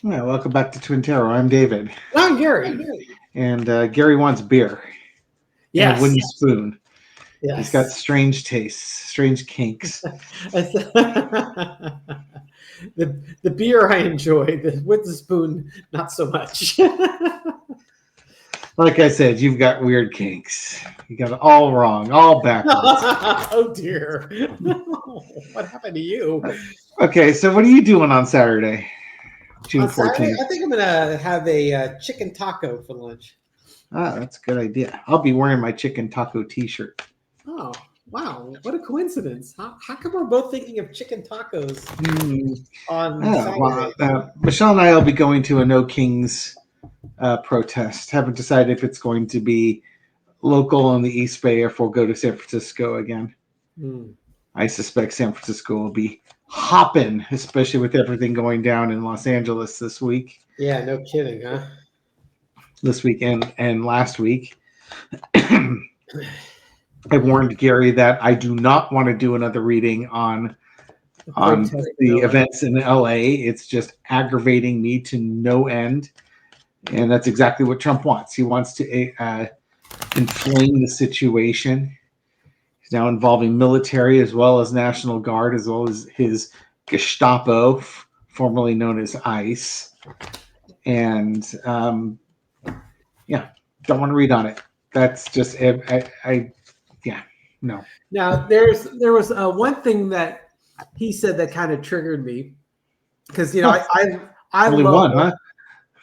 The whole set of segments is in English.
Yeah, welcome back to Twin Terror. I'm David, I'm Gary. and Gary wants beer and a Yes, wooden spoon. He's got yes. strange tastes, strange kinks. The beer I enjoy, with the spoon, not so much. Like I said, you've got weird kinks. You got it all wrong, all backwards. Oh dear. What happened to you? Okay, so what are you doing on Saturday, June On Saturday, 14th? I think I'm gonna have a chicken taco for lunch. Ah, that's a good idea. I'll be wearing my chicken taco T-shirt. Oh, wow. What a coincidence. How come we're both thinking of chicken tacos Hmm. on Well, Saturday? Michelle and I will be going to a No Kings protest. Haven't decided if it's going to be local in the East Bay or if we'll go to San Francisco again. Hmm. I suspect San Francisco will be hopping, especially with everything going down in Los Angeles this week, Yeah, no kidding, huh? this weekend, and last week. I warned Gary that I do not want to do another reading on The on protest in the LA. events in LA. It's just aggravating me to no end, and that's exactly what Trump wants. He wants to inflame the situation. He's now involving military as well as National Guard, as well as his Gestapo, formerly known as ICE. And yeah, don't want to read on it. That's just yeah, no. Now, there was one thing that he said that kind of triggered me because I Only love one, huh?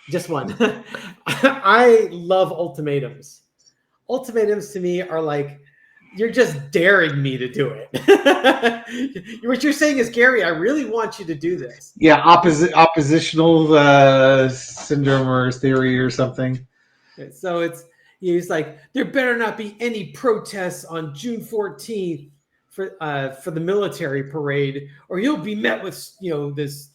just one. I love ultimatums. Ultimatums to me are like you're just daring me to do it. What you're saying is, Gary, I really want you to do this. Yeah, oppositional syndrome or theory or something. So he's like, there better not be any protests on June 14th for the military parade, or you'll be met with this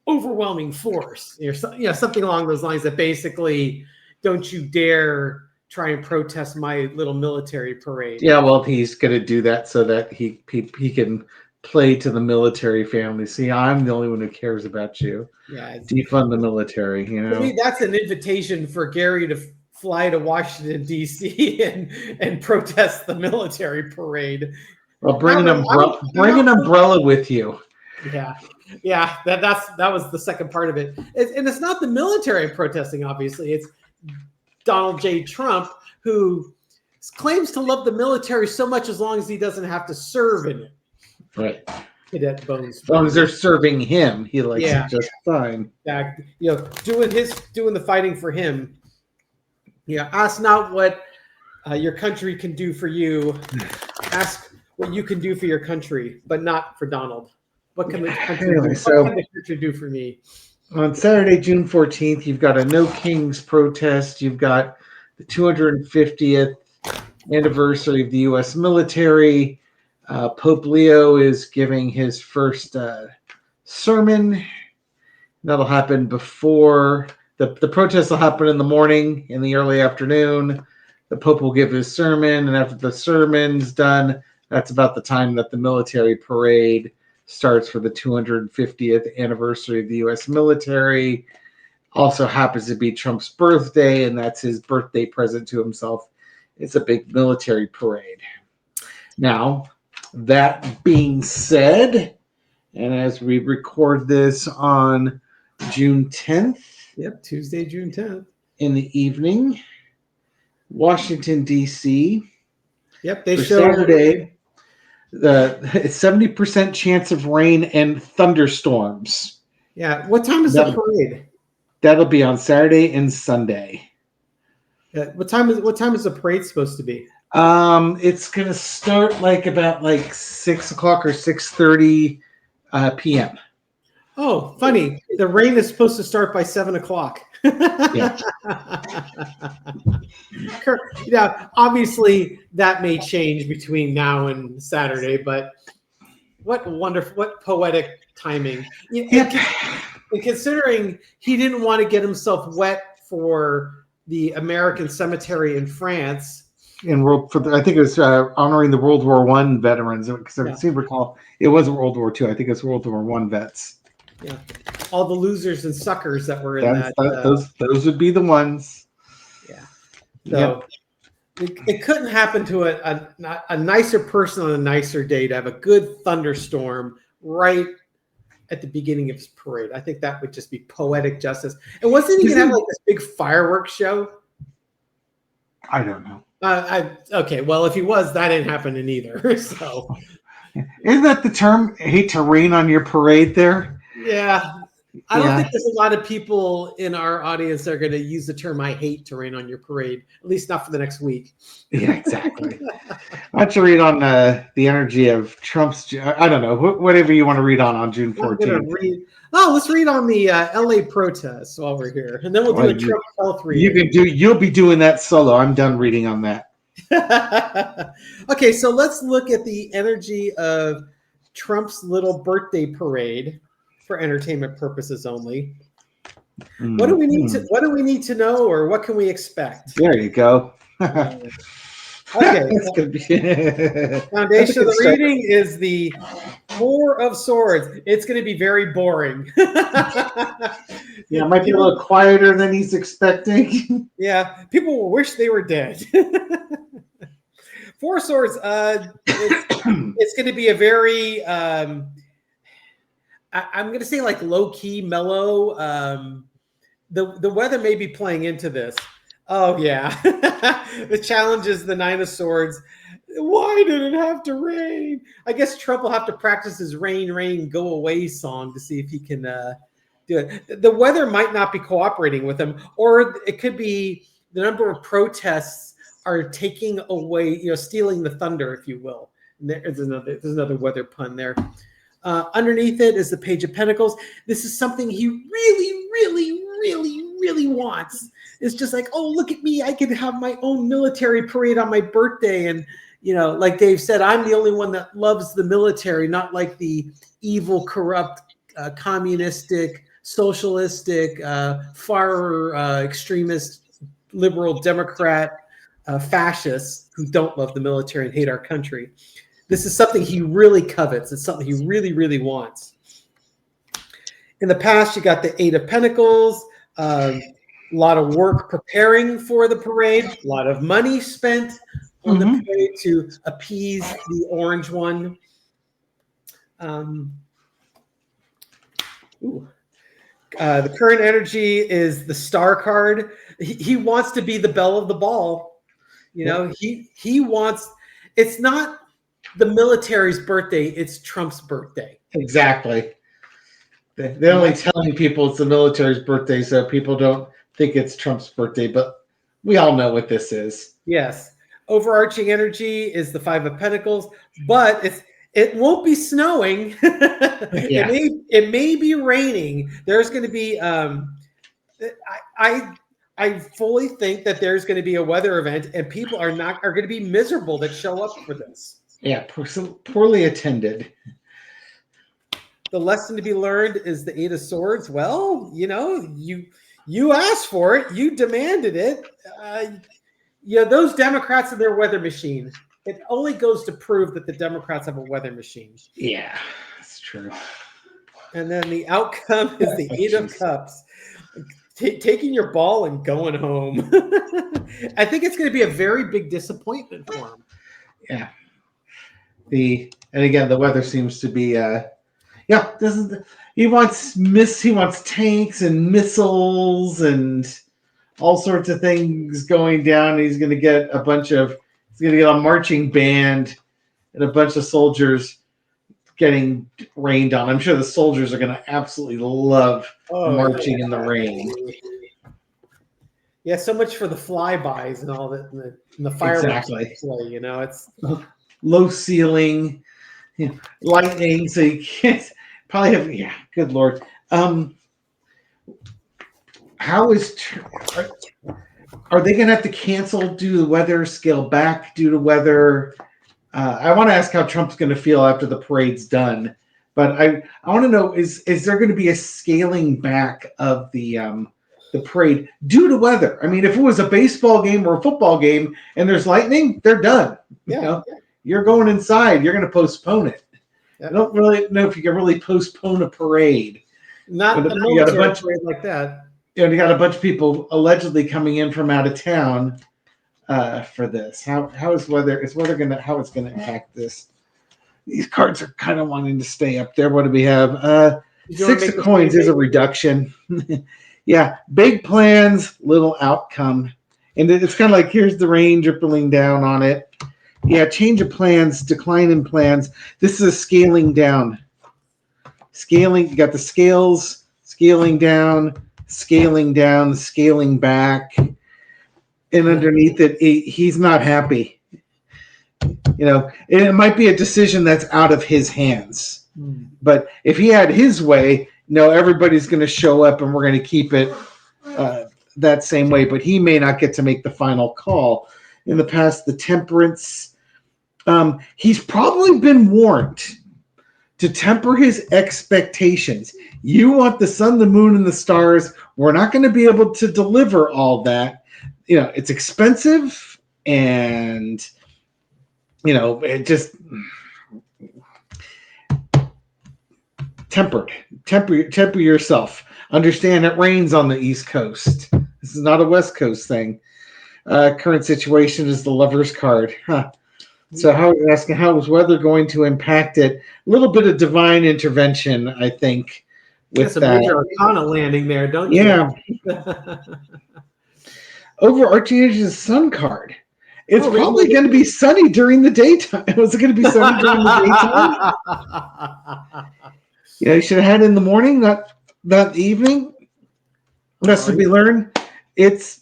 overwhelming force, or something along those lines. That basically, don't you dare try and protest my little military parade. Yeah, well, he's going to do that so that he can play to the military family. See, I'm the only one who cares about you. Yeah, Defund the military. to me, that's an invitation for Gary to fly to Washington D.C. and protest the military parade. Well, bring an umbrella with you. Yeah, that was the second part of it, and it's not the military protesting. Obviously, it's Donald J. Trump, who claims to love the military so much as long as he doesn't have to serve in it. Right. Cadet Bones. As long as they're serving him, he likes it just fine. Yeah, doing the fighting for him. Yeah, ask not what your country can do for you. Ask what you can do for your country, but not for Donald. What can the country do? What can the country do for me? On Saturday, June 14th, you've got a No Kings protest. You've got the 250th anniversary of the U.S. military. Pope Leo is giving his first sermon. That'll happen before the protest will happen in the morning, in the early afternoon. The Pope will give his sermon, and after the sermon's done, that's about the time that the military parade starts for the 250th anniversary of the U.S. military. Also happens to be Trump's birthday, and that's his birthday present to himself. It's a big military parade. Now, that being said, and as we record this on June 10th. Yep, Tuesday, June 10th. In the evening, Washington, D.C. Yep, they showed Saturday the 70% chance of rain and thunderstorms. Yeah, what time is the parade? That'll be on Saturday and Sunday. What time is the parade supposed to be? It's gonna start about 6 o'clock or 6:30 p.m. Oh, funny. The rain is supposed to start by 7 o'clock. Yeah. Obviously that may change between now and Saturday, but what poetic timing. And considering he didn't want to get himself wet for the American cemetery in France. I think it was honoring the World War I veterans, because I seem to recall it wasn't World War II. I think it's World War I vets. Yeah. all the losers and suckers that were in that. Those would be the ones. Yeah. Yep. So it couldn't happen to a nicer person on a nicer day to have a good thunderstorm right at the beginning of his parade. I think that would just be poetic justice. And wasn't he going to have like this big fireworks show? I don't know. Okay, well, if he was, that ain't happening either. So, isn't that the term? Hate to rain on your parade there. Yeah. I don't think there's a lot of people in our audience that are going to use the term "I hate to rain on your parade," at least not for the next week. Yeah, exactly. Why don't you read on the energy of Trump's? I don't know, whatever you want to read on June 14th. Let's read on the LA protests while we're here, and then we'll do a Trump health reading. You'll be doing that solo. I'm done reading on that. Okay, so let's look at the energy of Trump's little birthday parade for entertainment purposes only. What do we need to know, or what can we expect? There you go. Okay. That's good. Foundation of the reading is the Four of Swords. It's going to be very boring. Yeah, it might be a little quieter than he's expecting. Yeah, people will wish they were dead. Four of Swords. It's going to be a very I'm going to say like low key, mellow. The weather may be playing into this. Oh yeah, the challenge is the Nine of Swords. Why did it have to rain? I guess Trump will have to practice his "Rain, Rain, Go Away" song to see if he can do it. The weather might not be cooperating with him, or it could be the number of protests are taking away, stealing the thunder, if you will. And there's another weather pun there. Underneath it is the Page of Pentacles. This is something he really, really, really, really wants. It's just like, oh, look at me. I can have my own military parade on my birthday. And, like Dave said, I'm the only one that loves the military, not like the evil, corrupt, communistic, socialistic, far extremist, liberal, Democrat, fascists who don't love the military and hate our country. This is something he really covets. It's something he really, really wants. In the past, you got the Eight of Pentacles, a lot of work preparing for the parade, a lot of money spent on the parade to appease the orange one. The current energy is the Star card. He wants to be the belle of the ball. He wants, it's not the military's birthday, it's Trump's birthday. Exactly. They're only telling people it's the military's birthday so people don't think it's Trump's birthday, but we all know what this is. Yes. Overarching energy is the Five of Pentacles, but it won't be snowing. Yeah. It may be raining. There's going to be I fully think that there's going to be a weather event and people are going to be miserable that show up for this. Yeah, poorly attended. The lesson to be learned is the Eight of Swords. Well, you asked for it, you demanded it. Those Democrats and their weather machine. It only goes to prove that the Democrats have a weather machine. Yeah, that's true. And then the outcome is the Eight of Cups. Taking your ball and going home. I think it's going to be a very big disappointment for him. Yeah. And again, the weather seems to be he wants tanks and missiles and all sorts of things going down. He's going to get a marching band and a bunch of soldiers getting rained on. I'm sure the soldiers are going to absolutely love marching in the rain. Yeah, so much for the flybys and all that, and the fireworks. Exactly. It's low ceiling, lightning, so you can't probably have. Yeah, good Lord. Are they going to have to cancel due to weather, scale back due to weather? I want to ask how Trump's going to feel after the parade's done, but I want to know is there going to be a scaling back of the parade due to weather? I mean, if it was a baseball game or a football game and there's lightning, they're done. Yeah. You're going inside. You're going to postpone it. Yeah. I don't really know if you can really postpone a parade. Not a You got a military bunch, parade like that. you got a bunch of people allegedly coming in from out of town for this. How is weather? Is weather gonna how it's gonna impact this? These cards are kind of wanting to stay up there. What do we have? Did you want to Six make of this coins is a big? reduction. Yeah, big plans, little outcome, and it's kind of like here's the rain dribbling down on it. Yeah, change of plans, decline in plans. This is a scaling down. Scaling, you got the scales, scaling down, scaling back, and underneath it, he's not happy. It might be a decision that's out of his hands. But if he had his way, everybody's going to show up and we're going to keep it that same way. But he may not get to make the final call. In the past, the temperance, he's probably been warned to temper his expectations. You want the sun, the moon, and the stars. We're not going to be able to deliver all that. It's expensive, and it just temper yourself. Understand it rains on the East Coast. This is not a West Coast thing. Current situation is the Lover's card. Huh. So asking how is weather going to impact it? A little bit of divine intervention, I think, with That's a that. major arcana landing there, don't Yeah. you? Overarching is a sun card. It's Oh, probably really? going to be sunny during the daytime. Was it going to be sunny during the daytime? You should have had it in the morning, not the evening. That's to be learned. It's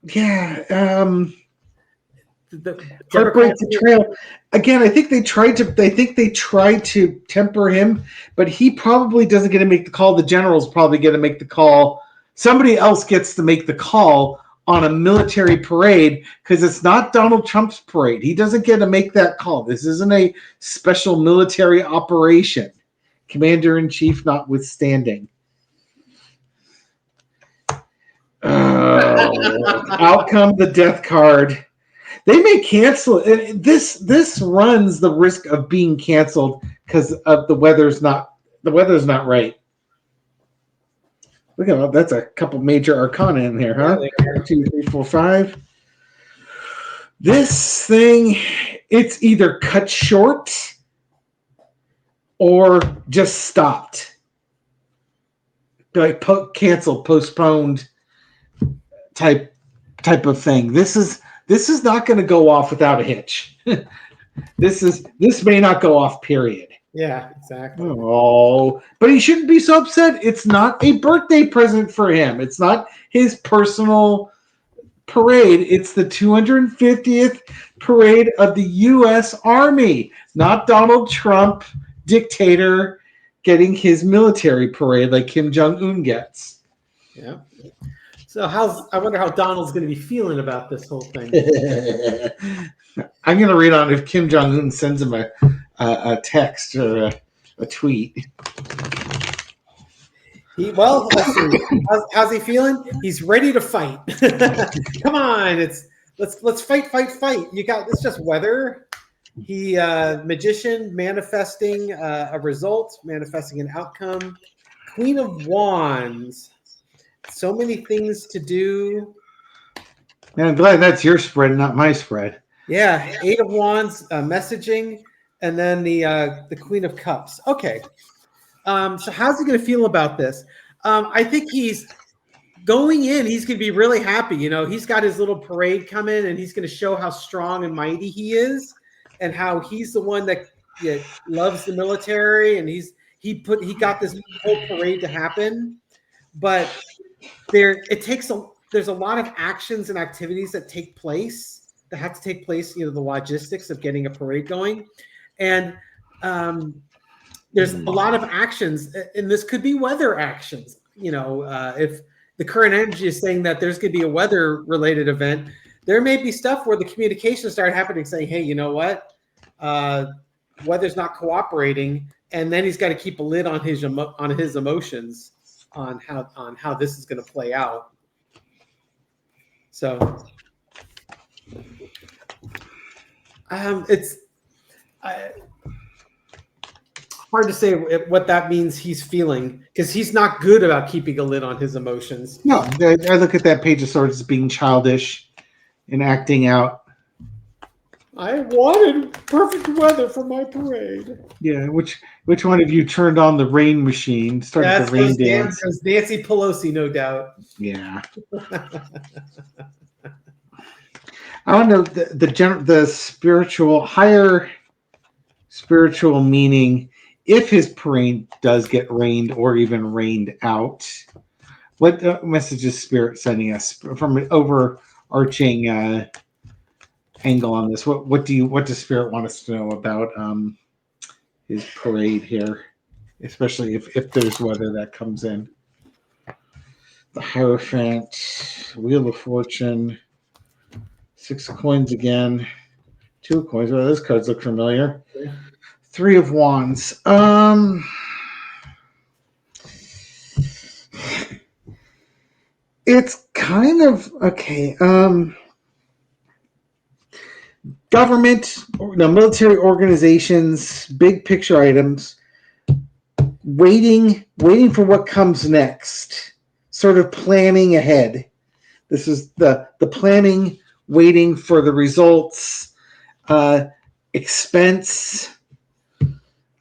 The heartbreak Democrats. betrayal. Again, I think they tried to temper him, but he probably doesn't get to make the call. The generals probably get to make the call. Somebody else gets to make the call on a military parade because it's not Donald Trump's parade. He doesn't get to make that call. This isn't a special military operation. Commander-in-chief notwithstanding. Outcome, the death card. They may cancel it. This runs the risk of being canceled because of the weather's not right. Look at that. That's a couple major arcana in there, huh? 1, 2, 3, 4, 5. This thing, it's either cut short or just stopped. Like canceled, postponed type of thing. This is not going to go off without a hitch. This may not go off, period. Yeah, exactly. Oh, but he shouldn't be so upset. It's not a birthday present for him. It's not his personal parade. It's the 250th parade of the U.S. Army, not Donald Trump, dictator, getting his military parade like Kim Jong-un gets. Yeah. So I wonder how Donald's going to be feeling about this whole thing. I'm going to read on if Kim Jong-un sends him a text or a tweet. Let's see. How's he feeling? He's ready to fight. Come on, let's fight. It's just weather. He magician manifesting a result, manifesting an outcome. Queen of Wands. So many things to do. Man, I'm glad that's your spread, not my spread. Yeah, 8 of Wands, messaging, and then the Queen of Cups. Okay. So how's he going to feel about this? I think he's going in. He's going to be really happy. He's got his little parade coming, and he's going to show how strong and mighty he is, and how he's the one that loves the military, and he got this whole parade to happen. But there's a lot of actions and activities that have to take place. The logistics of getting a parade going, and there's a lot of actions, and this could be weather actions. If the current energy is saying that there's going to be a weather-related event, there may be stuff where the communications start happening, saying, "Hey, you know what? Weather's not cooperating," and then he's got to keep a lid on his emotions on how this is going to play out. So, hard to say what that means he's feeling, because he's not good about keeping a lid on his emotions. No, I look at that Page of Swords as being childish and acting out. I wanted perfect weather for my parade. Yeah, which one of you turned on the rain machine, started the rain dance? That's Nancy Pelosi, no doubt. Yeah. I don't know the spiritual, higher spiritual meaning. If his parade does get rained or even rained out, what message is Spirit sending us from an overarching angle on this? What does Spirit want us to know about his parade here, especially if there's weather that comes in? The Hierophant, Wheel of Fortune, 6 of coins again, 2 of coins. Well, those cards look familiar. 3 of Wands. It's kind of okay. Government, military organizations, big picture items, waiting for what comes next, sort of planning ahead. This is the planning, waiting for the results, expense,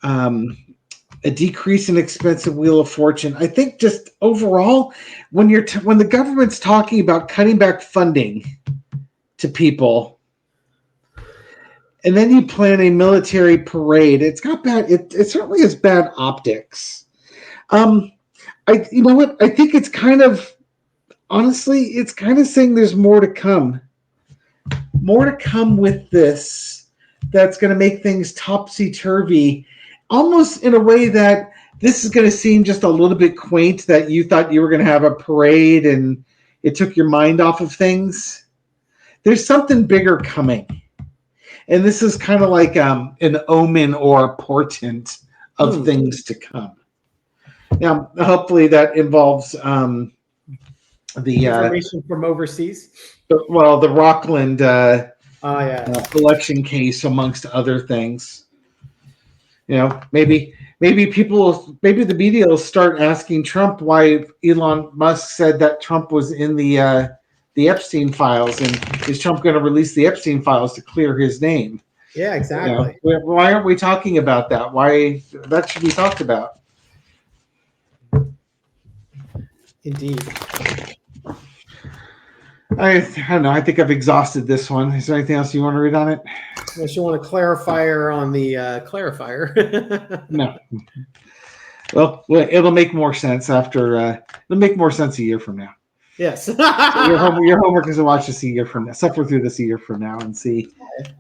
a decrease in expensive Wheel of Fortune. I think just overall, when the government's talking about cutting back funding to people, and then you plan a military parade, it's got bad. It certainly has bad optics. You know what? I think it's kind of, honestly, it's kind of saying there's more to come. More to come with this that's going to make things topsy-turvy, almost in a way that this is going to seem just a little bit quaint, that you thought you were going to have a parade and it took your mind off of things. There's something bigger coming. And this is kind of like an omen or a portent of things to come. Now, hopefully that involves the information from overseas. The Rockland election case, amongst other things. Maybe the media will start asking Trump why Elon Musk said that Trump was in the Epstein files, and is Trump going to release the Epstein files to clear his name? Yeah, exactly. Why aren't we talking about that? Why that should be talked about? Indeed. I don't know. I think I've exhausted this one. Is there anything else you want to read on it? Unless you want a clarifier on the clarifier. No. Well, it'll make more sense after. It'll make more sense a year from now. Yes. So your homework is to watch this a year from now, suffer through this a year from now, and see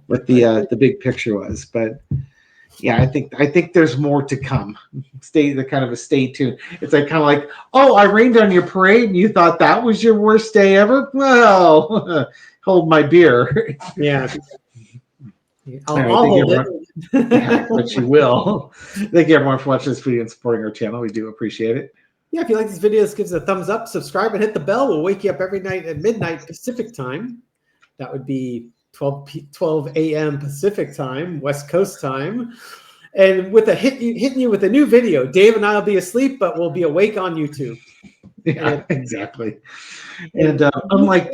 what the big picture was. But yeah, I think there's more to come. Stay tuned. It's like kind of like, oh, I rained on your parade, and you thought that was your worst day ever. Well, hold my beer. Yeah. I'll hold it. Yeah, but you will. Thank you, everyone, for watching this video and supporting our channel. We do appreciate it. Yeah, if you like this video, give us a thumbs up, subscribe, and hit the bell. We'll wake you up every night at midnight Pacific time. That would be 12 a.m. Pacific time, West Coast time. And with hitting you with a new video. Dave and I will be asleep, but we'll be awake on YouTube. Yeah, exactly. And unlike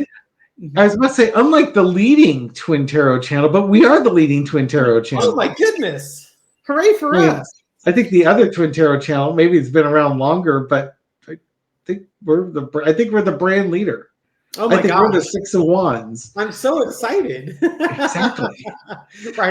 the leading Twin Tarot channel, but we are the leading Twin Tarot channel. Oh my goodness. Hooray for us. I think the other Twin Tarot channel, maybe it's been around longer, but I think we're the brand leader. Oh my God. We're the 6 of Wands. I'm so excited. Exactly.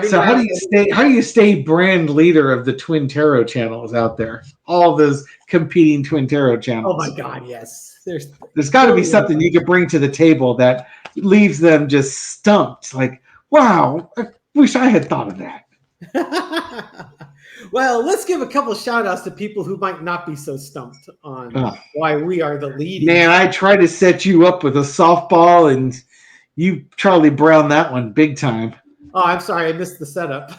So how do you stay brand leader of the Twin Tarot channels out there? All those competing Twin Tarot channels. Oh my God, yes. There's got to be something you could bring to the table that leaves them just stumped. Like, wow, I wish I had thought of that. Well, let's give a couple shout outs to people who might not be so stumped on why we are the leading. Man, I tried to set you up with a softball, and you Charlie Brown that one big time. Oh, I'm sorry. I missed the setup.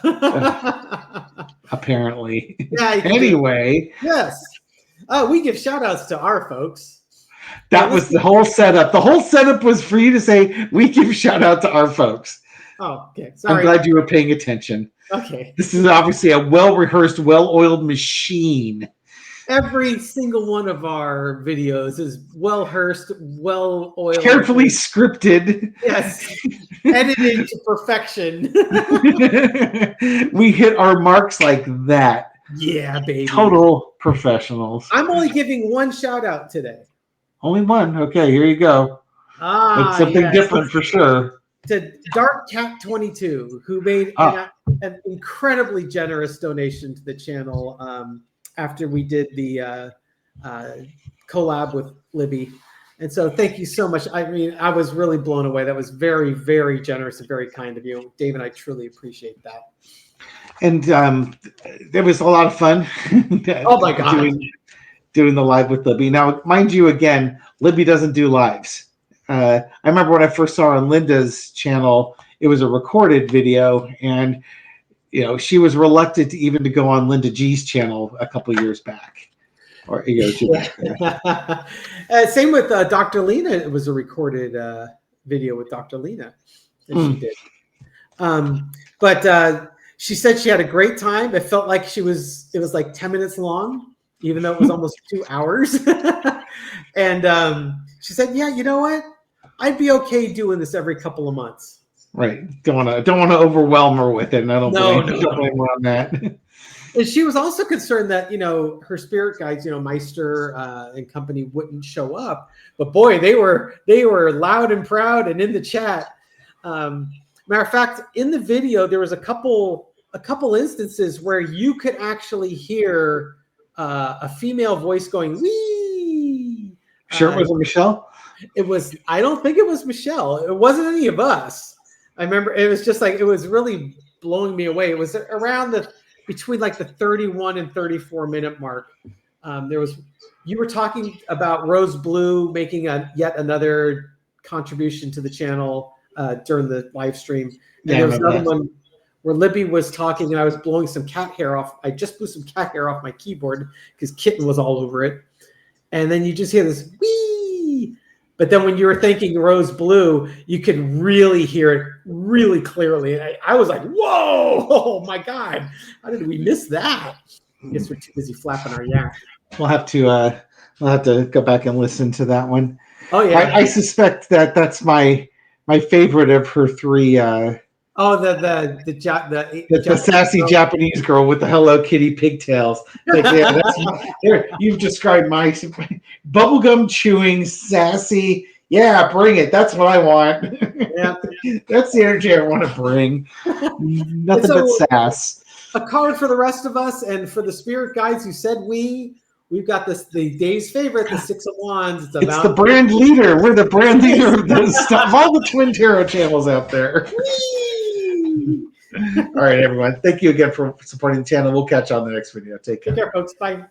Apparently. Yeah. Anyway. Yes. We give shout outs to our folks. That was the whole setup. The whole setup was for you to say, we give shout out to our folks. Oh, okay. I'm Sorry. glad you were paying attention. Okay. This is obviously a well-rehearsed, well-oiled machine. Every single one of our videos is well rehearsed, well oiled, Carefully scripted. Yes, edited to perfection. We hit our marks like that. Yeah, baby. Total professionals. I'm only giving one shout out today. Only one. Okay, here you go. That's something Yes. different for sure. To Dark Cat 22, who made an incredibly generous donation to the channel after we did the collab with Libby. And so thank you so much. I mean, I was really blown away. That was very, very generous and very kind of you. Dave and I truly appreciate that. And there was a lot of fun. Oh my God. Doing the live with Libby. Now, mind you, again, Libby doesn't do lives. I remember when I first saw her on Linda's channel, it was a recorded video, and she was reluctant to go on Linda G's channel a couple years back, or a year or two back. Same with Dr. Lena. It was a recorded video with Dr. Lena that she did. But she said she had a great time. It felt like it was like 10 minutes long, even though it was almost 2 hours. And she said, "Yeah, you know what? I'd be okay doing this every couple of months." Right. Don't want to overwhelm her with it. And I don't blame her on that. And she was also concerned that her spirit guides, Meister and company wouldn't show up. But boy, they were loud and proud and in the chat. Matter of fact, in the video, there was a couple instances where you could actually hear a female voice going, "Wee." Sure, it wasn't Michelle? It was. I don't think it was Michelle. It wasn't any of us. I remember it was just like, it was really blowing me away. It was around between like the 31 and 34 minute mark. You were talking about Rose Blue making yet another contribution to the channel during the live stream. And there was another one where Libby was talking and I was blowing some cat hair off. I just blew some cat hair off my keyboard because Kitten was all over it. And then you just hear this wee. But then when you were thinking Rose Blue, you could really hear it really clearly. And I was like, whoa, oh my God. How did we miss that? I guess we're too busy flapping our yak. We'll have to go back and listen to that one. Oh yeah. I suspect that's my favorite of her three. The sassy Japanese girl with the Hello Kitty pigtails. Like, yeah, you've described my bubblegum chewing, sassy. Yeah, bring it. That's what I want. Yeah. That's the energy I want to bring. Nothing but sass. A card for the rest of us and for the spirit guides who said we've got the day's favorite, the Six of Wands. It's the brand leader. We're the brand leader of this stuff. All the Twin Tarot channels out there. All right, everyone. Thank you again for supporting the channel. We'll catch you on the next video. Take care. Take care, folks. Bye.